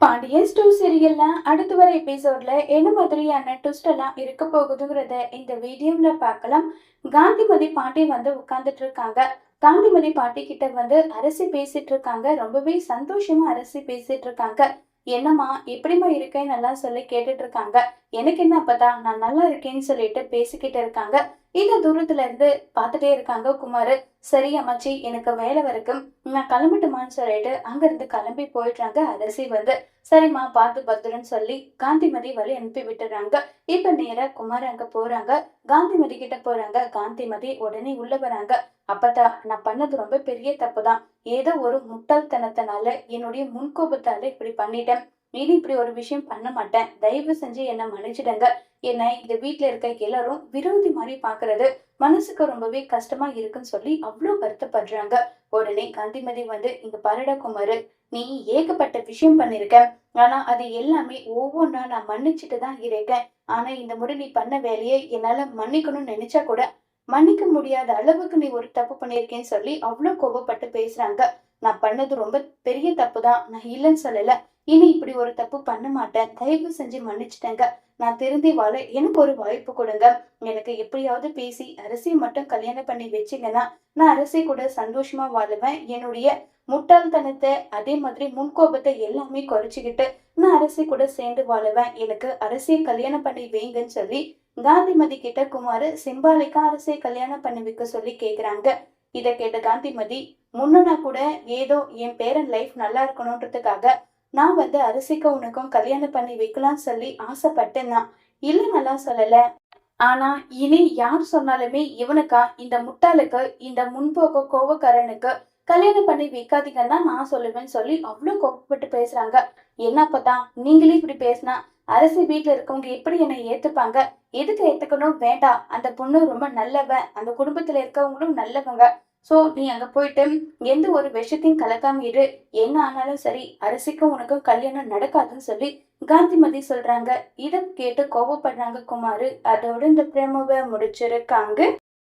Pandian two சீரியல்ல அடுத்து வர எபிசோட்ல என்ன மாதிரியான ட்விஸ்ட் எல்லாம் இருக்க போகுதுங்கிறத இந்த வீடியோல பார்க்கலாம். காந்திமதி பாட்டி வந்து உட்கார்ந்துட்டு இருக்காங்க. காந்திமதி பாட்டி கிட்ட வந்து அரசி பேசிட்டு இருக்காங்க. ரொம்பவே சந்தோஷமா அரசி பேசிட்டு இருக்காங்க. என்னம்மா எப்படிம்மா இருக்கேன்னு எல்லாம் சொல்லி கேட்டுட்டு இருக்காங்க. எனக்கு என்ன அப்பதான் நான் நல்லா இருக்கேன்னு சொல்லிட்டு பேசிக்கிட்டு இருக்காங்க. இந்த தூரத்துல இருந்து பாத்துட்டே இருக்காங்க குமாரு. சரி அம்மாச்சி, எனக்கு வேலை வரைக்கும் நான் கிளம்பட்டுமான்னு சொல்லிட்டு அங்க இருந்து கிளம்பி போயிடுறாங்க. அரசி வந்து சரிம்மா பார்த்து பத்திரன்னு சொல்லி காந்திமதி வழி அனுப்பி விட்டுறாங்க. இப்ப நேரா குமார் அங்க போறாங்க. காந்திமதி கிட்ட போறாங்க. காந்திமதி உடனே உள்ள வராங்க. அப்பதான் நான் பண்ணது ரொம்ப பெரிய தப்பு தான். ஏதோ ஒரு முட்டாள்தனத்தினால என்னுடைய முன்கோபத்தால இப்படி பண்ணிட்டேன். இனி இப்படி ஒரு விஷயம் பண்ண மாட்டேன். தயவு செஞ்சு என்ன மன்னிச்சிடுங்க. என்ன இந்த வீட்டுல இருக்க எல்லாரும் விரோதி மாதிரி பாக்குறது மனசுக்கு ரொம்பவே கஷ்டமா இருக்குன்னு சொல்லி அவ்வளவு வருத்தப்படுறாங்க. உடனே காந்திமதி வந்து இங்க பாருடா குமாரு, நீ ஏகப்பட்ட விஷயம் பண்ணிருக்க. ஆனா அது எல்லாமே ஒவ்வொன்றா நான் மன்னிச்சுட்டு தான் இருக்கேன். ஆனா இந்த முறை நீ பண்ண வேலையை என்னால மன்னிக்கணும்னு நினைச்சா கூட மன்னிக்க முடியாத அளவுக்கு நீ ஒரு தப்பு பண்ணிருக்கேன்னு சொல்லி அவ்வளவு கோபப்பட்டு பேசுறாங்க. நான் பண்ணது ரொம்ப பெரிய தப்பு தான், நான் இல்லைன்னு சொல்லல. இனி இப்படி ஒரு தப்பு பண்ண மாட்டேன். தயவு செஞ்சு மன்னிச்சுட்டேங்க. நான் திருந்தி வாழ எனக்கு ஒரு வாய்ப்பு கொடுங்க. எனக்கு எப்படியாவது பேசி அரசியை மட்டும் கல்யாணம் பண்ணி வச்சீங்கன்னா நான் அரசி கூட சந்தோஷமா வாழுவேன். என்னுடைய முட்டாள்தனத்தை அதே மாதிரி முன்கோபத்தை எல்லாமே குறைச்சிக்கிட்டு நான் அரசி கூட சேர்ந்து வாழுவேன். எனக்கு அரசியை கல்யாணம் பண்ணி வைங்கன்னு சொல்லி காந்திமதி கிட்ட குமாரு சிம்பாலிக்கா அரசியை கல்யாணம் பண்ணி வைக்க சொல்லி கேக்குறாங்க. இத கேட்ட காந்திமதி, முன்னா கூட ஏதோ என் பேரன் லைஃப் நல்லா இருக்கணும்ன்றதுக்காக நான் வந்து அரசிக்கு உனக்கும் கல்யாணம் பண்ணி வைக்கலாம்னு சொல்லி ஆசைப்பட்டேன் தான். இல்ல நல்லா சொல்லல. ஆனா இனி யார் சொன்னாலுமே இவனுக்கா, இந்த முட்டாளுக்கு, இந்த முன்போக்கு கோவக்காரனுக்கு கல்யாணம் பண்ணி வைக்காதீங்கன்னு தான் நான் சொல்லுவேன்னு சொல்லி அவ்வளவு கோவப்பட்டு பேசுறாங்க. என்னப்பதான் நீங்களே இப்படி பேசினா அரசி வீட்டுல இருக்கவங்க எப்படி என்னை ஏத்துப்பாங்க? எதுக்கு ஏத்துக்கணும்? வேண்டாம். அந்த பொண்ணு ரொம்ப நல்லவ, அந்த குடும்பத்துல இருக்கவங்களும் நல்லவங்க. சோ நீ அங்க போயிட்டு எந்த ஒரு விஷயத்தையும் கலக்காம இரு. என்ன ஆனாலும் சரி, அரசிக்கும் உனக்கும் கல்யாணம் நடக்காதுன்னு சொல்லி காந்திமதி சொல்றாங்க. இத கேட்டு கோவப்படுறாங்க குமாரு. அதோட இந்த பிரேமவை முடிச்சிருக்காங்க.